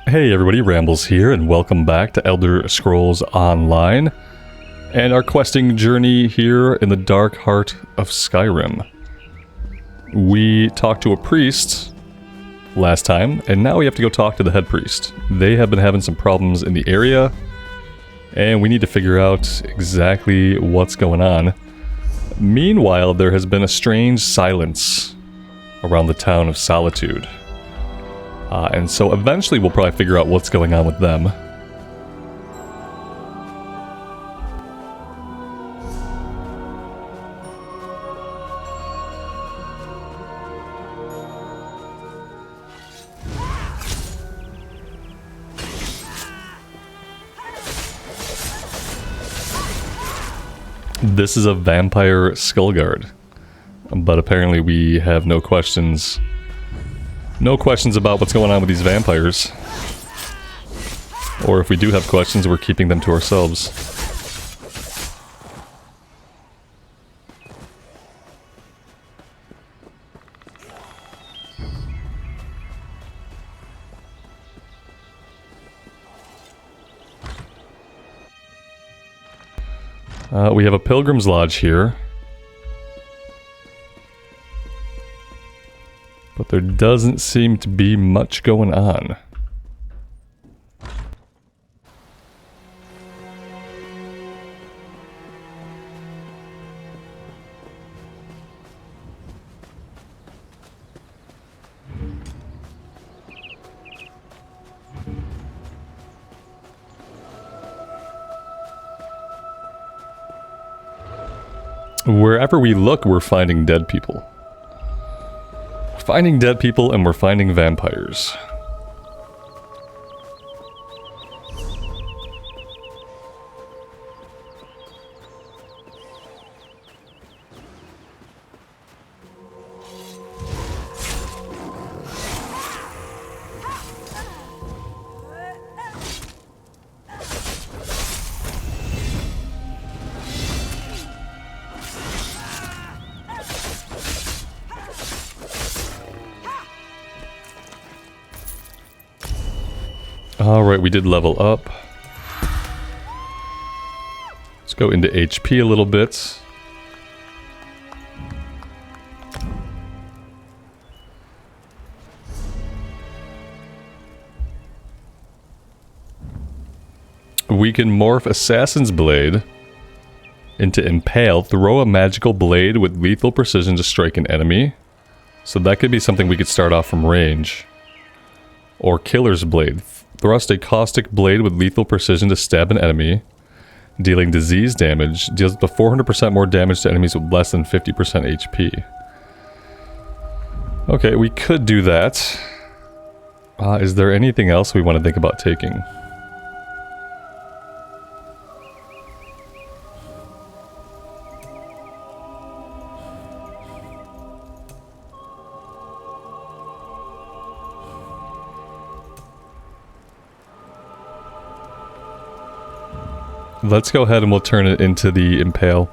Hey everybody, Rambles here, and welcome back to Elder Scrolls Online, and our questing journey here in the dark heart of Skyrim. We talked to a priest last time, and now we have to go talk to the head priest. They have been having some problems in the area, and we need to figure out exactly what's going on. Meanwhile, there has been a strange silence around the town of Solitude. And so eventually we'll probably figure out what's going on with them. This is a vampire skullguard, but apparently we have no questions. No questions about what's going on with these vampires. Or if we do have questions, we're keeping them to ourselves. We have a pilgrim's lodge here. But there doesn't seem to be much going on. Wherever we look, we're finding dead people. Finding dead people, and we're finding vampires. Alright, we did level up. Let's go into HP a little bit. We can morph Assassin's Blade into Impale. Throw a magical blade with lethal precision to strike an enemy. So that could be something we could start off from range. Or Killer's Blade. Thrust a caustic blade with lethal precision to stab an enemy, dealing disease damage. Deals up to 400% more damage to enemies with less than 50% HP. Okay, we could do that. Is there anything else we want to think about taking? Let's go ahead and we'll turn it into the Impale.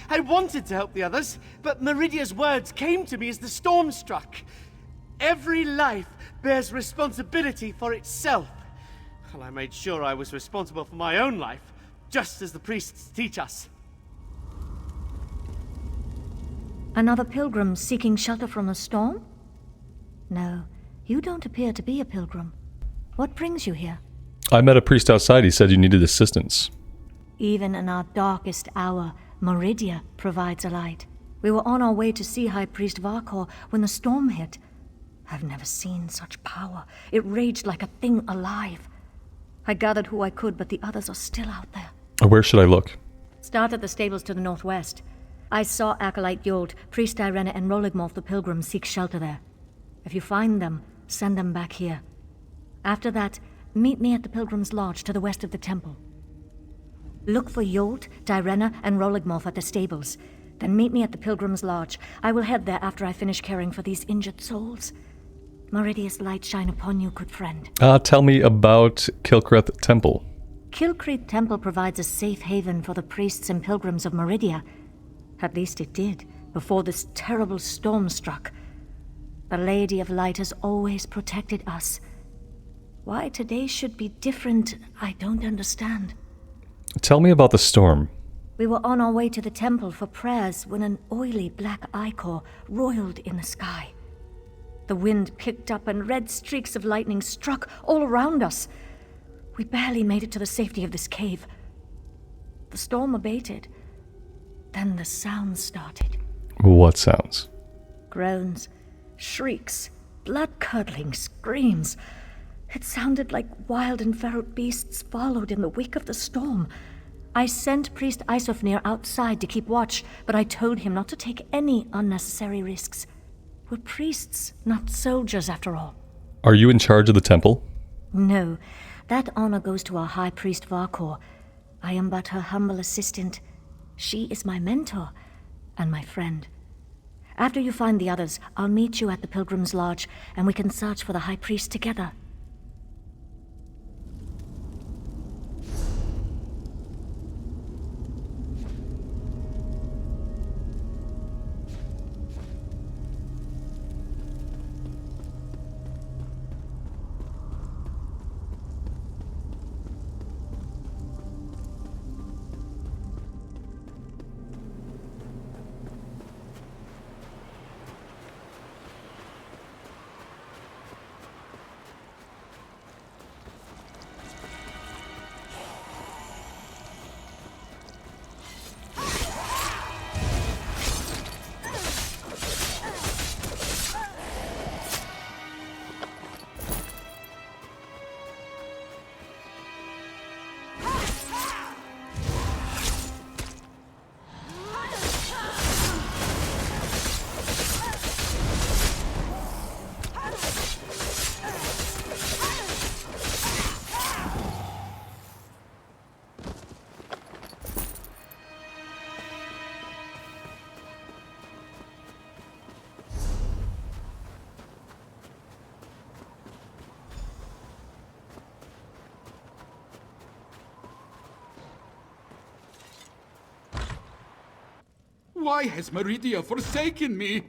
I wanted to help the others, but Meridia's words came to me as the storm struck. Every life bears responsibility for itself. Well, I made sure I was responsible for my own life, just as the priests teach us. Another pilgrim seeking shelter from a storm? No, you don't appear to be a pilgrim. What brings you here? I met a priest outside. He said you needed assistance. Even in our darkest hour, Meridia provides a light. We were on our way to see High Priest Varkor when the storm hit. I've never seen such power. It raged like a thing alive. I gathered who I could, but the others are still out there. Where should I look? Start at the stables to the northwest. I saw Acolyte Yold, Priest Irena, and Roligmolf the Pilgrim seek shelter there. If you find them, send them back here. After that, meet me at the Pilgrim's Lodge to the west of the temple. Look for Yold, Irena, and Roligmolf at the stables. Then meet me at the Pilgrim's Lodge. I will head there after I finish caring for these injured souls. Meridia's light shine upon you, good friend. Tell me about Kilcreth Temple. Kilcreth Temple provides a safe haven for the priests and pilgrims of Meridia. At least it did, before this terrible storm struck. The Lady of Light has always protected us. Why today should be different, I don't understand. Tell me about the storm. We were on our way to the temple for prayers when an oily black ichor roiled in the sky. The wind picked up and red streaks of lightning struck all around us. We barely made it to the safety of this cave. The storm abated. Then the sounds started. What sounds? Groans, shrieks, blood-curdling screams. It sounded like wild and feral beasts followed in the wake of the storm. I sent Priest Isofnir outside to keep watch, but I told him not to take any unnecessary risks. We're priests, not soldiers, after all. Are you in charge of the temple? No, that honor goes to our High Priest Varkor. I am but her humble assistant. She is my mentor and my friend. After you find the others, I'll meet you at the Pilgrim's Lodge, and we can search for the High Priest together. Why has Meridia forsaken me?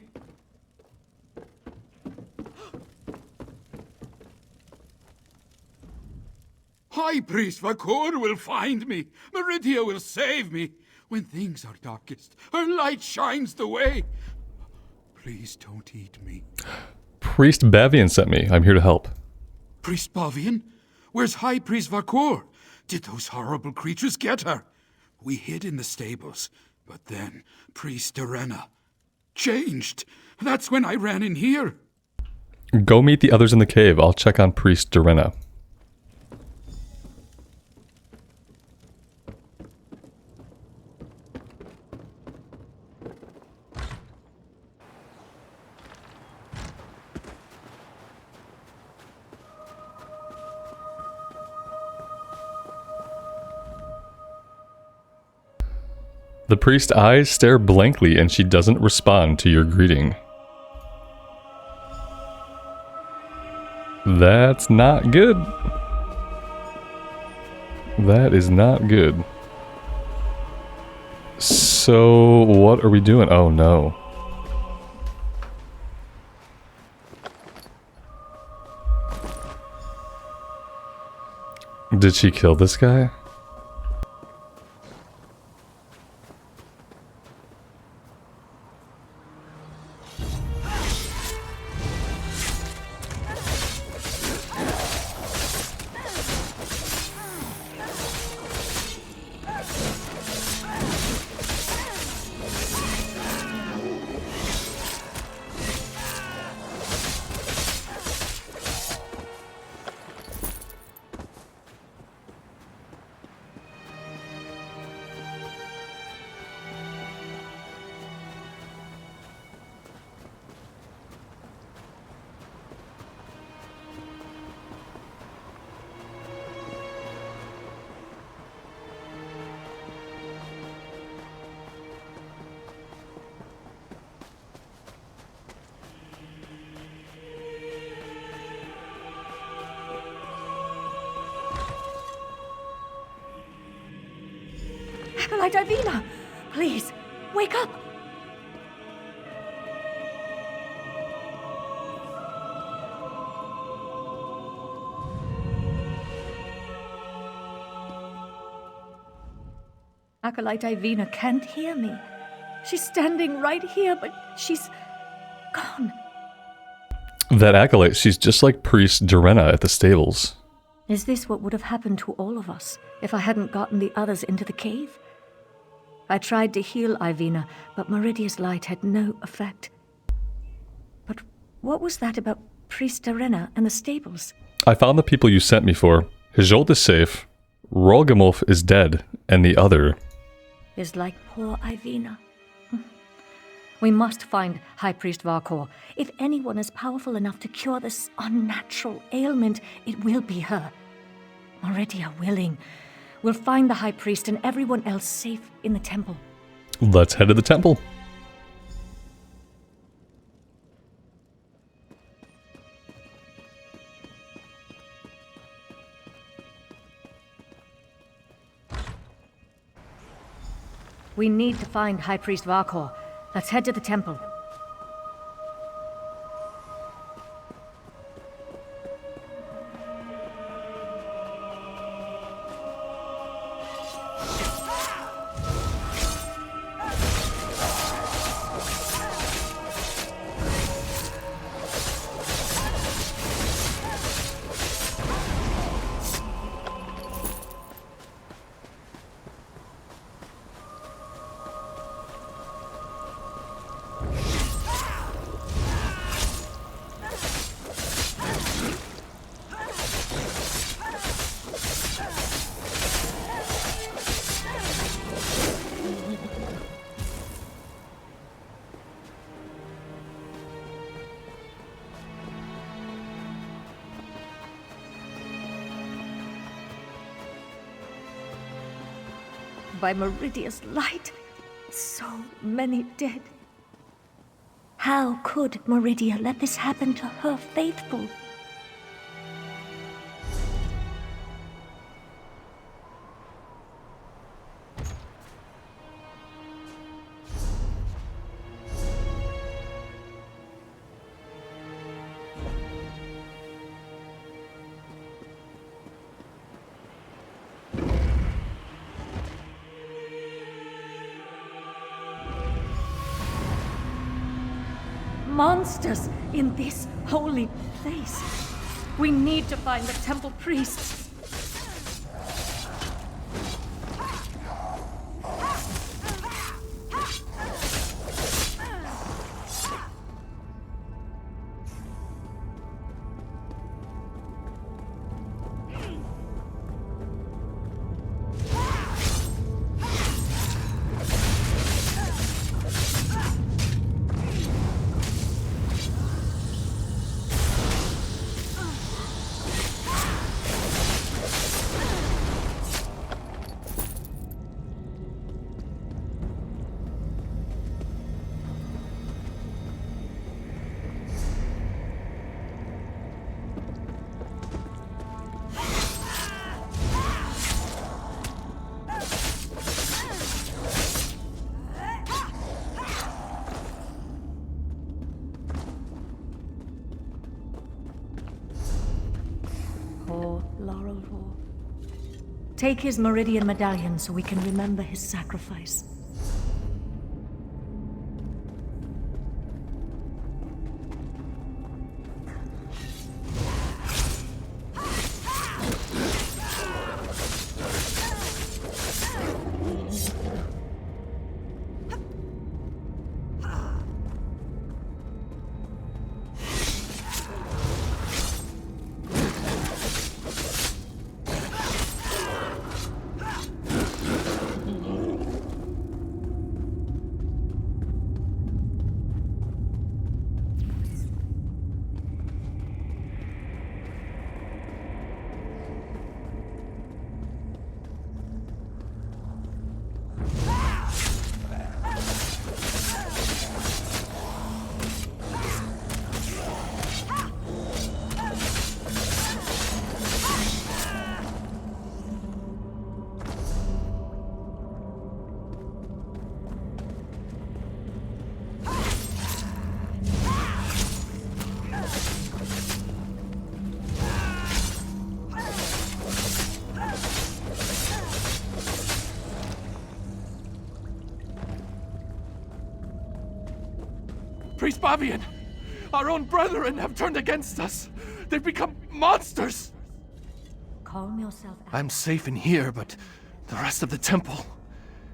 High Priest Vakor will find me. Meridia will save me. When things are darkest, her light shines the way. Please don't eat me. Priest Bavian sent me. I'm here to help. Priest Bavian? Where's High Priest Vakor? Did those horrible creatures get her? We hid in the stables. But then, Priest Irena changed. That's when I ran in here. Go meet the others in the cave. I'll check on Priest Irena. The priest's eyes stare blankly and she doesn't respond to your greeting. That's not good. That is not good. So, what are we doing? Oh no. Did she kill this guy? Acolyte Ivina! Please, wake up! Acolyte Ivina can't hear me. She's standing right here, but she's gone. That acolyte, she's just like Priest Dorena at the stables. Is this what would have happened to all of us if I hadn't gotten the others into the cave? I tried to heal Ivina, but Meridia's light had no effect. But what was that about Priest Dorena and the stables? I found the people you sent me for. Hijold is safe, Rolgamulf is dead, and the other... is like poor Ivina. We must find High Priest Varkor. If anyone is powerful enough to cure this unnatural ailment, it will be her. Meridia willing. We'll find the High Priest and everyone else safe in the temple. Let's head to the temple. We need to find High Priest Varkor. Let's head to the temple. By Meridia's light, so many dead. How could Meridia let this happen to her faithful? Monsters in this holy place. We need to find the temple priests. Take his Meridian medallion so we can remember his sacrifice. Priest Bavian! Our own brethren have turned against us! They've become monsters! Calm yourself. I'm safe in here, but the rest of the temple...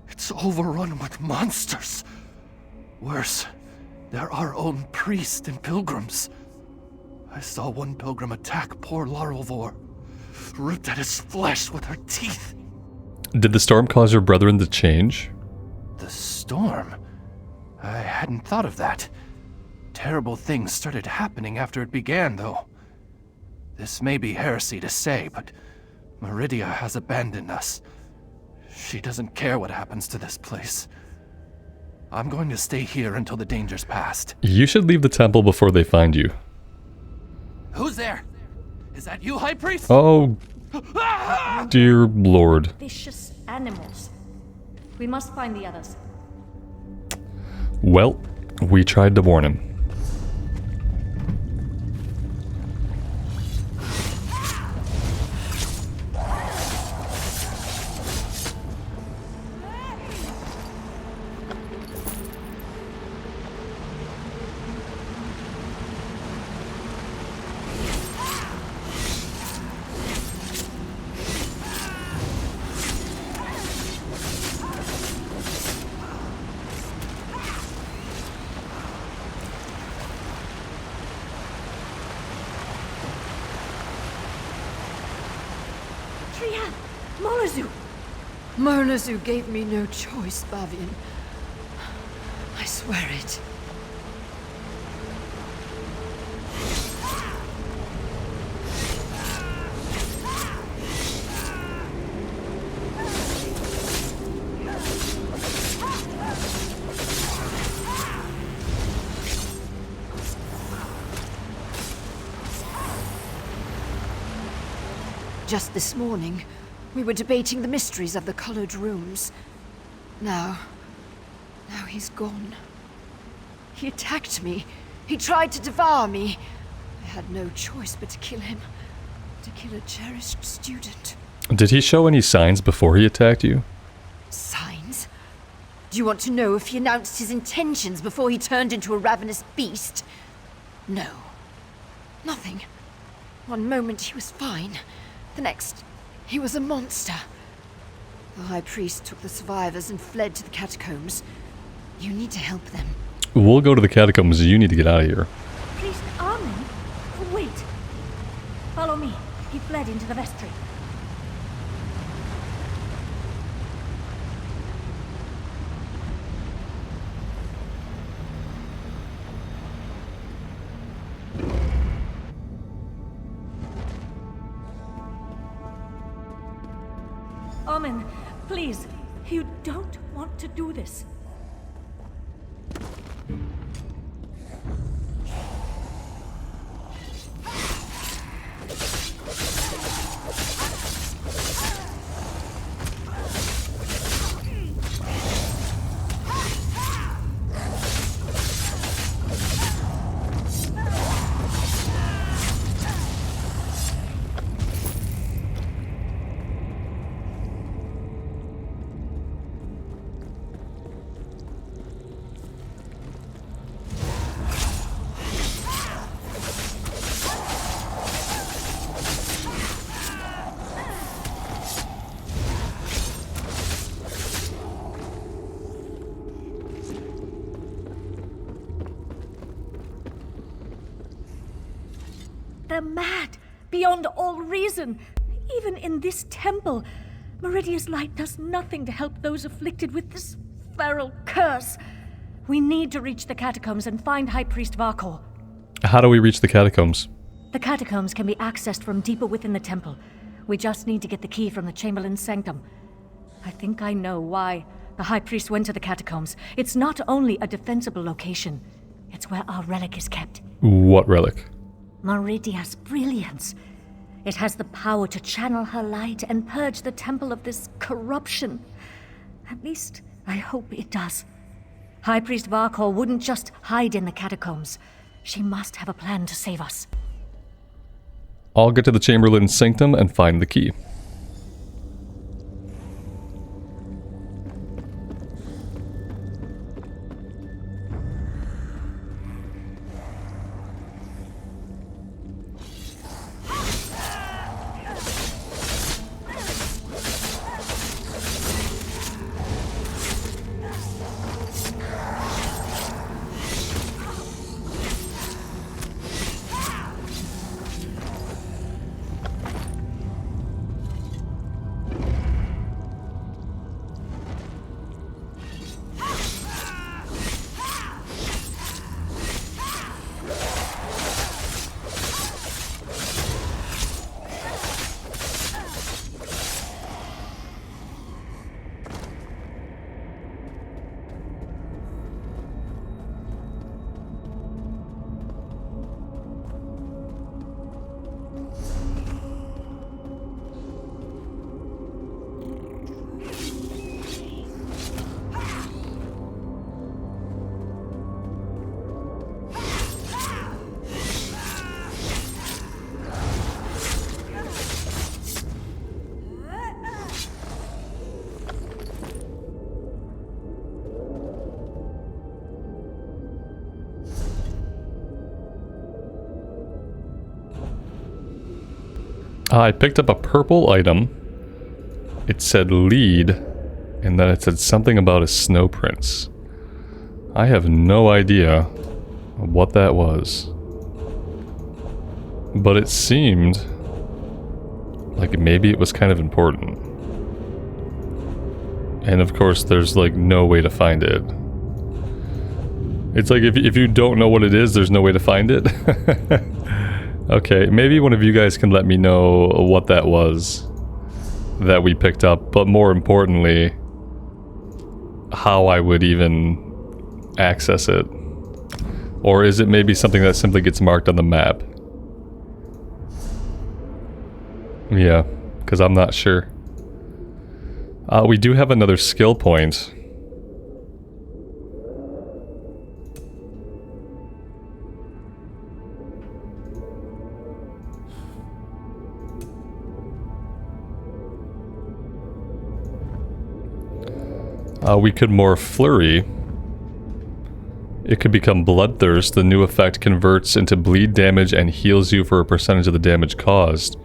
it's overrun with monsters. Worse, they're our own priests and pilgrims. I saw one pilgrim attack poor Larolvor, ripped at his flesh with her teeth. Did the storm cause your brethren to change? The storm? I hadn't thought of that. Terrible things started happening after it began, though. This may be heresy to say, but Meridia has abandoned us. She doesn't care what happens to this place. I'm going to stay here until the danger's past. You should leave the temple before they find you. Who's there? Is that you, High Priest? Oh, dear Lord. Vicious animals. We must find the others. Well, we tried to warn him. Murnazu gave me no choice, Bavian. I swear it. Just this morning, we were debating the mysteries of the colored rooms. Now he's gone. He attacked me. He tried to devour me. I had no choice but to kill him. To kill a cherished student. Did he show any signs before he attacked you? Signs? Do you want to know if he announced his intentions before he turned into a ravenous beast? No. Nothing. One moment he was fine. The next, he was a monster. The High Priest took the survivors and fled to the catacombs. You need to help them. We'll go to the catacombs. You need to get out of here. Priest Armin? Wait. Follow me. He fled into the vestry. Armin, please. You don't want to do this. They're mad, beyond all reason. Even in this temple, Meridia's light does nothing to help those afflicted with this feral curse. We need to reach the catacombs and find High Priest Varkor. How do we reach the catacombs? The catacombs can be accessed from deeper within the temple. We just need to get the key from the Chamberlain's sanctum. I think I know why the High Priest went to the catacombs. It's not only a defensible location, it's where our relic is kept. What relic? Meridia's brilliance. It has the power to channel her light and purge the temple of this corruption. At least, I hope it does. High Priest Varkor wouldn't just hide in the catacombs. She must have a plan to save us. I'll get to the Chamberlain's sanctum and find the key. I picked up a purple item. It said lead, and then it said something about a snow prince. I have no idea what that was. But it seemed like maybe it was kind of important. And of course, there's like no way to find it. It's like if you don't know what it is, there's no way to find it. Okay, maybe one of you guys can let me know what that was that we picked up, but more importantly, how I would even access it. Or is it maybe something that simply gets marked on the map? Yeah, because I'm not sure. We do have another skill point. We could more flurry. It could become bloodthirst. The new effect converts into bleed damage and heals you for a percentage of the damage caused.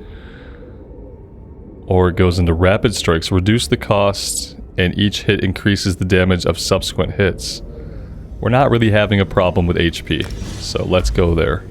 Or it goes into rapid strikes. Reduce the cost and each hit increases the damage of subsequent hits. We're not really having a problem with HP, so let's go there.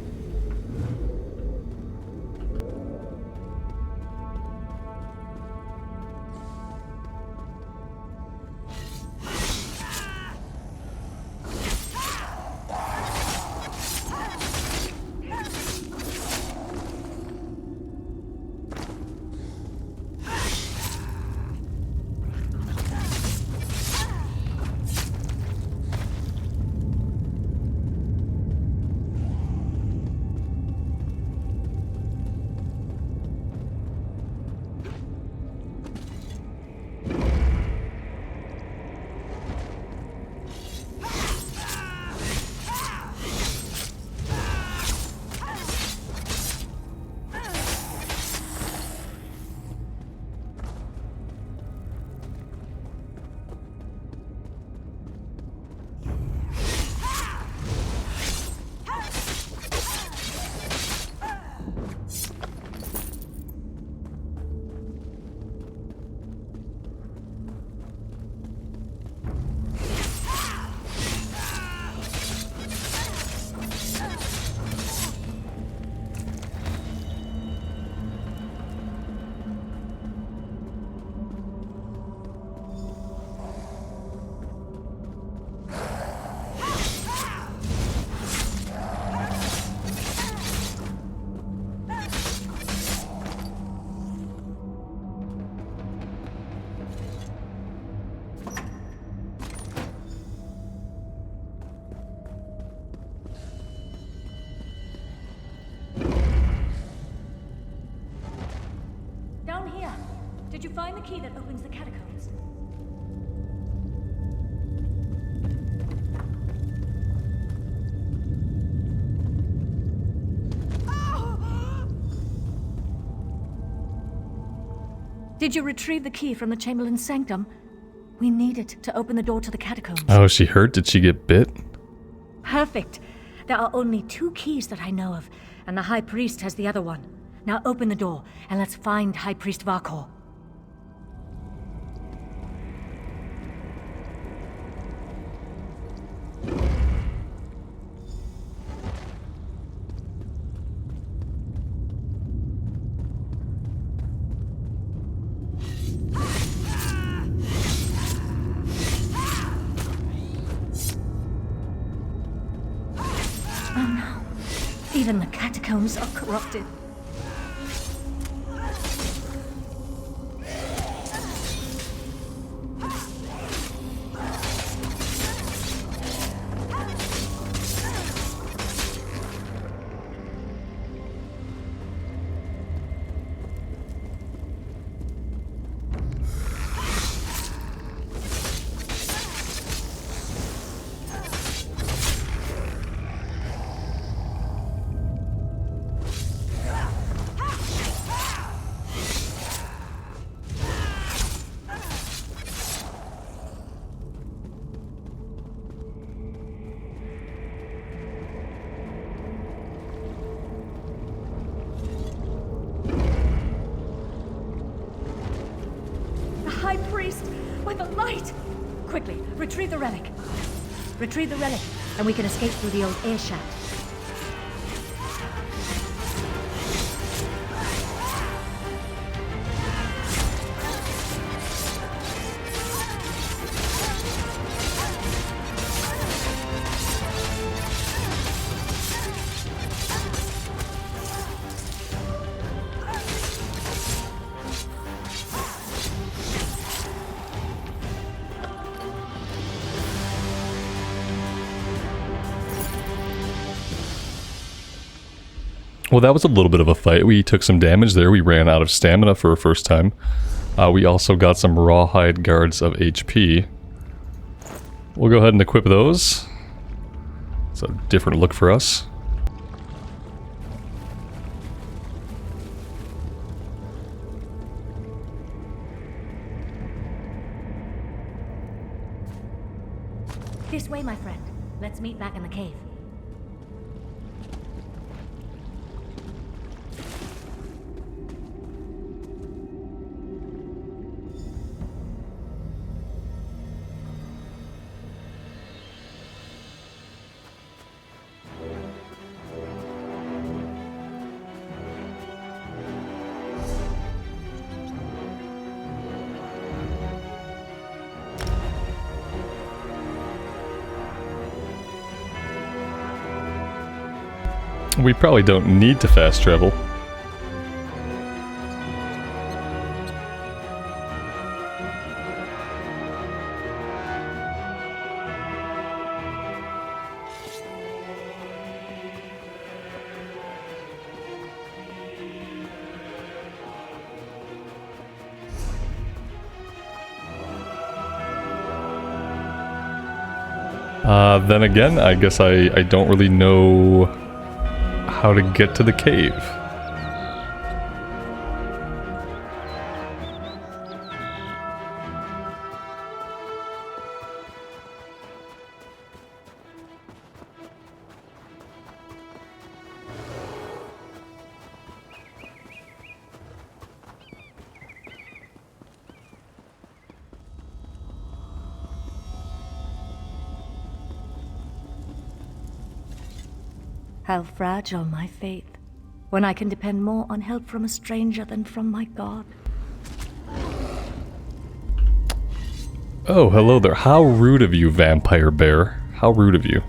Did you find the key that opens the catacombs? Did you retrieve the key from the Chamberlain's sanctum? We need it to open the door to the catacombs. Oh, she hurt? Did she get bit? Perfect. There are only 2 keys that I know of, and the High Priest has the other one. Now open the door, and let's find High Priest Varkor. Even the catacombs are corrupted. Light! Quickly, retrieve the relic. Retrieve the relic, and we can escape through the old air shaft. Well, that was a little bit of a fight. We took some damage there. We ran out of stamina for a first time. We also got some rawhide guards of HP. We'll go ahead and equip those. It's a different look for us. This way, my friend. Let's meet back in the cave. We probably don't need to fast travel. Then again, I guess I don't really know how to get to the cave. How fragile my faith, when I can depend more on help from a stranger than from my God. Oh, hello there. How rude of you, Vampire Bear. How rude of you.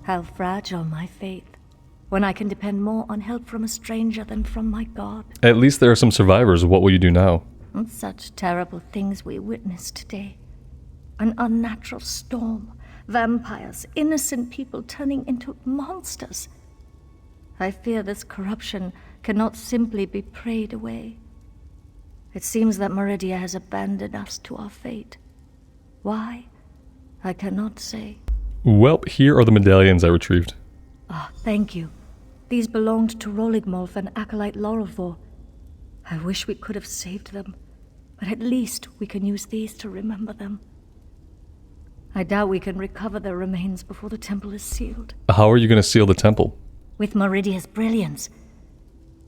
How fragile my faith, when I can depend more on help from a stranger than from my God. At least there are some survivors. What will you do now? And such terrible things we witnessed today. An unnatural storm. Vampires, innocent people turning into monsters. I fear this corruption cannot simply be prayed away. It seems that Meridia has abandoned us to our fate. Why? I cannot say. Well, here are the medallions I retrieved. Ah, thank you. These belonged to Roligmolf and Acolyte Lorelvor. I wish we could have saved them, but at least we can use these to remember them. I doubt we can recover their remains before the temple is sealed. How are you going to seal the temple? With Meridia's brilliance.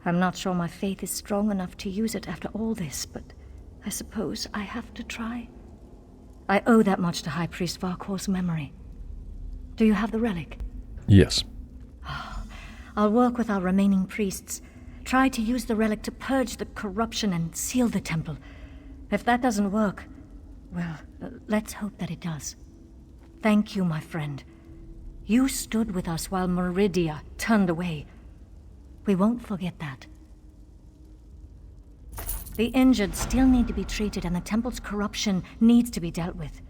I'm not sure my faith is strong enough to use it after all this, but I suppose I have to try. I owe that much to High Priest Varkor's memory. Do you have the relic? Yes. I'll work with our remaining priests. Try to use the relic to purge the corruption and seal the temple. If that doesn't work, well, let's hope that it does. Thank you, my friend. You stood with us while Meridia turned away. We won't forget that. The injured still need to be treated, and the temple's corruption needs to be dealt with.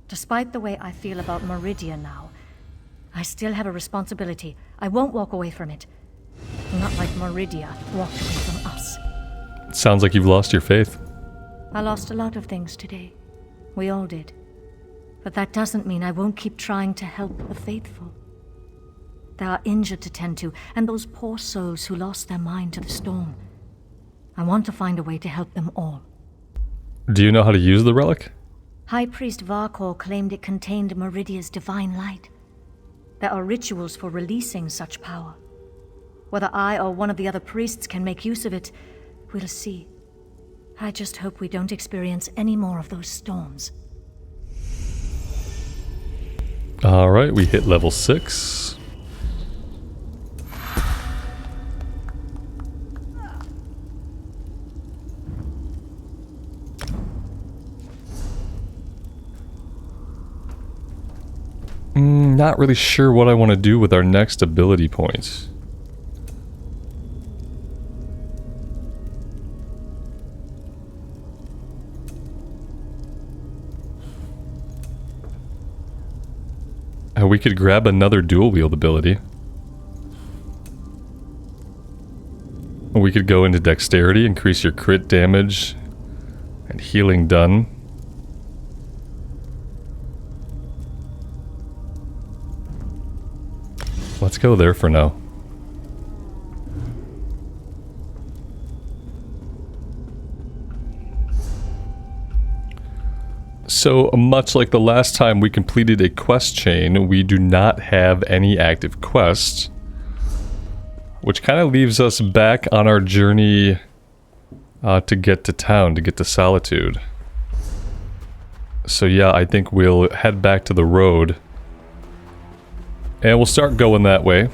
Despite the way I feel about Meridia now, I still have a responsibility. I won't walk away from it. Not like Meridia walked away from us. Sounds like you've lost your faith. I lost a lot of things today. We all did. But that doesn't mean I won't keep trying to help the faithful. There are injured to tend to, and those poor souls who lost their mind to the storm. I want to find a way to help them all. Do you know how to use the relic? High Priest Varkor claimed it contained Meridia's divine light. There are rituals for releasing such power. Whether I or one of the other priests can make use of it, we'll see. I just hope we don't experience any more of those storms. Alright, we hit level 6. Not really sure what I want to do with our next ability point. We could grab another dual wield ability. We could go into dexterity, increase your crit damage and healing done. Let's go there for now. So, much like the last time we completed a quest chain, we do not have any active quests. Which kind of leaves us back on our journey to get to town, to get to Solitude. So yeah, I think we'll head back to the road. And we'll start going that way.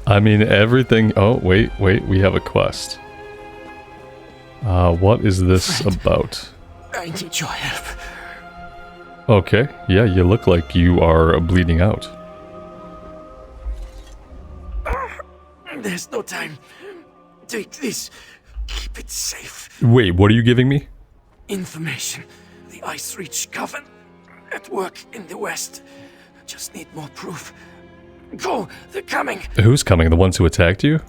I mean, everything... Oh, wait, we have a quest. What is this about? I need your help. Okay, yeah, you look like you are bleeding out. There's no time. Take this. Keep it safe. Wait, what are you giving me? Information. The Ice Reach Coven. At work in the west. Just need more proof. Go! They're coming! Who's coming? The ones who attacked you?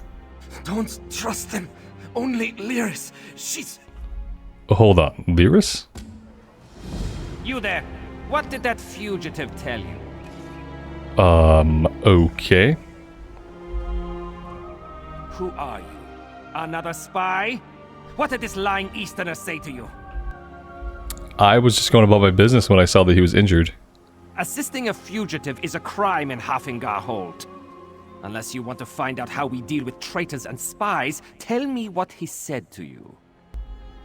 Don't trust them. Only Lyris. She's... Hold on, Lyris? You there. What did that fugitive tell you? Okay. Who are you? Another spy? What did this lying Easterner say to you? I was just going about my business when I saw that he was injured. Assisting a fugitive is a crime in Hafingar Hold. Unless you want to find out how we deal with traitors and spies, tell me what he said to you.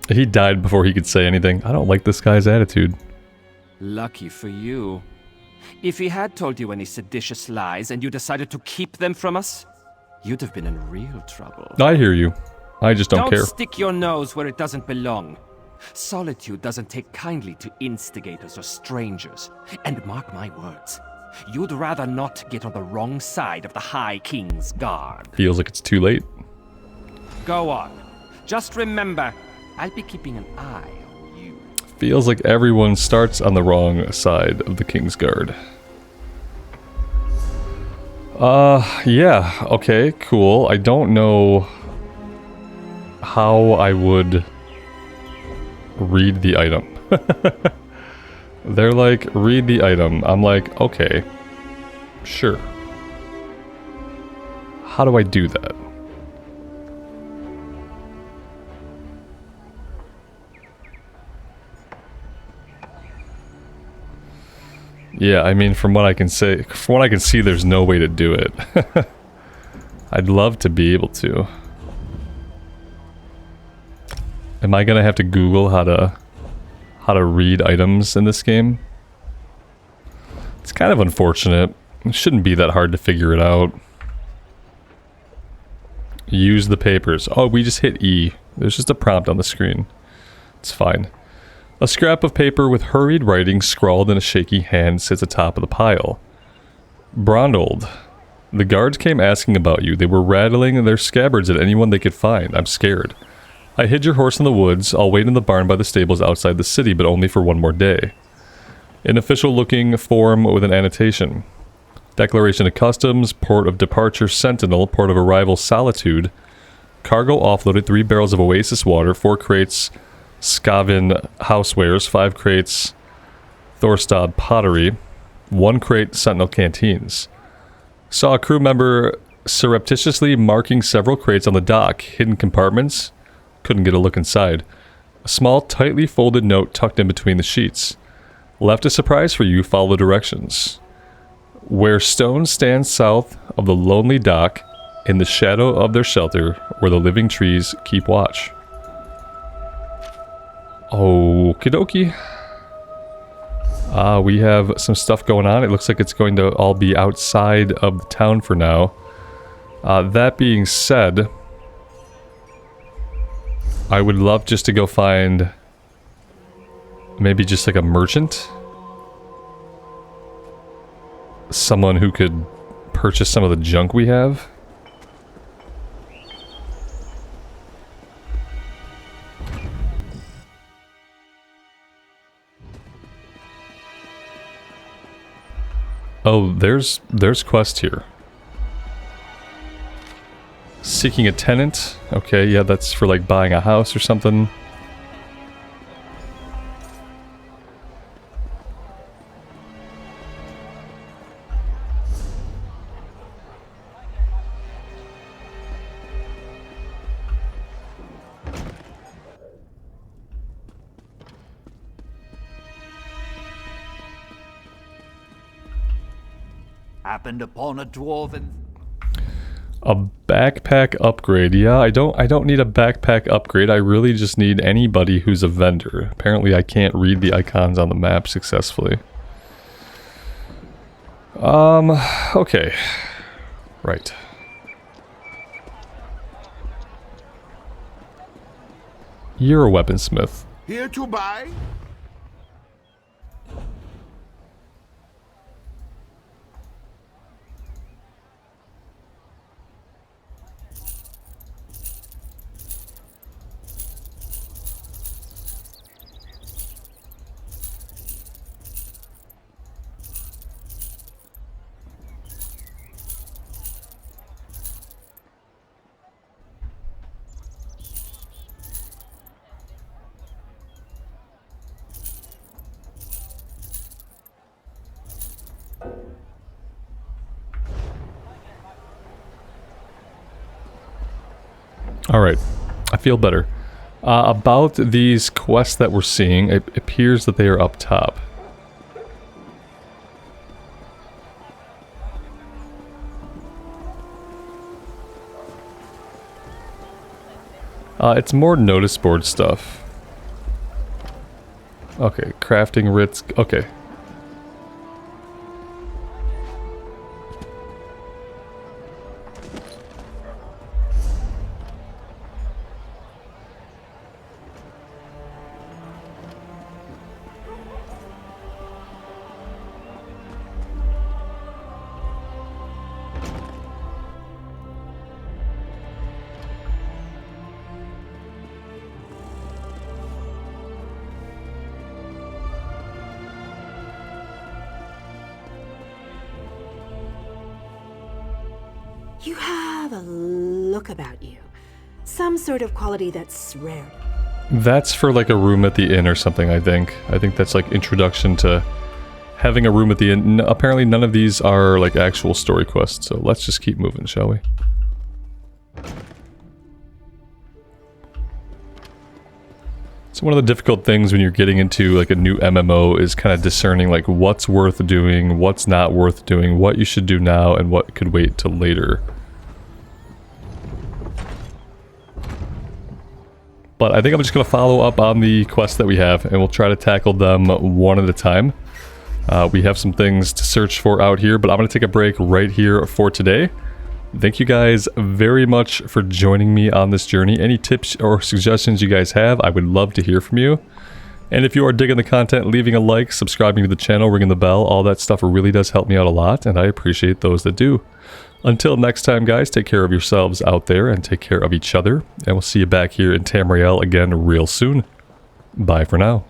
He died before he could say anything. I don't like this guy's attitude. Lucky for you. If he had told you any seditious lies and you decided to keep them from us, you'd have been in real trouble. I hear you. I just don't care. Don't stick your nose where it doesn't belong. Solitude doesn't take kindly to instigators or strangers. And mark my words, you'd rather not get on the wrong side of the High King's guard. Feels like it's too late. Go on. Just remember, I'll be keeping an eye on you. Feels like everyone starts on the wrong side of the King's Guard. Yeah, okay, cool. I don't know how I would read the item. They're like, read the item. I'm like, okay, sure. How do I do that? Yeah, I mean, from what I can see, there's no way to do it. I'd love to be able to. Am I gonna have to Google how to read items in this game? It's kind of unfortunate. It shouldn't be that hard to figure it out. Use the papers. Oh, we just hit E. There's just a prompt on the screen. It's fine. A scrap of paper with hurried writing scrawled in a shaky hand sits atop of the pile. Brondold. The guards came asking about you. They were rattling their scabbards at anyone they could find. I'm scared. I hid your horse in the woods. I'll wait in the barn by the stables outside the city, but only for one more day. An official-looking form with an annotation. Declaration of Customs, Port of Departure Sentinel, Port of Arrival Solitude. Cargo offloaded 3 barrels of Oasis water, 4 crates Skavin housewares, 5 crates Thorstad pottery, 1 crate Sentinel canteens. Saw a crew member surreptitiously marking several crates on the dock, hidden compartments. Couldn't get a look inside. A small, tightly folded note tucked in between the sheets. Left a surprise for you, follow directions. Where stones stand south of the lonely dock, in the shadow of their shelter, where the living trees keep watch. Okie dokie. We have some stuff going on. It looks like it's going to all be outside of the town for now. That being said, I would love just to go find maybe just like a merchant. Someone who could purchase some of the junk we have. Oh, there's quest here. Seeking a tenant. Okay, yeah, that's for like buying a house or something. Happened upon a dwarven. A backpack upgrade. Yeah, I don't need a backpack upgrade. I really just need anybody who's a vendor. Apparently I can't read the icons on the map successfully. Okay. Right. You're a weaponsmith. Here to buy? Alright, I feel better. About these quests that we're seeing, it appears that they are up top. It's more notice board stuff. Okay, crafting writs. Okay. You have a look about you. Some sort of quality that's rare. That's for like a room at the inn or something, I think. I think that's like introduction to having a room at the inn. Apparently none of these are like actual story quests, so let's just keep moving, shall we? So one of the difficult things when you're getting into like a new MMO is kind of discerning like what's worth doing, what's not worth doing, what you should do now, and what could wait till later. But I think I'm just going to follow up on the quests that we have, and we'll try to tackle them one at a time. We have some things to search for out here, but I'm going to take a break right here for today. Thank you guys very much for joining me on this journey. Any tips or suggestions you guys have, I would love to hear from you. And if you are digging the content, leaving a like, subscribing to the channel, ringing the bell, all that stuff really does help me out a lot, and I appreciate those that do. Until next time, guys, take care of yourselves out there and take care of each other, and we'll see you back here in Tamriel again real soon. Bye for now.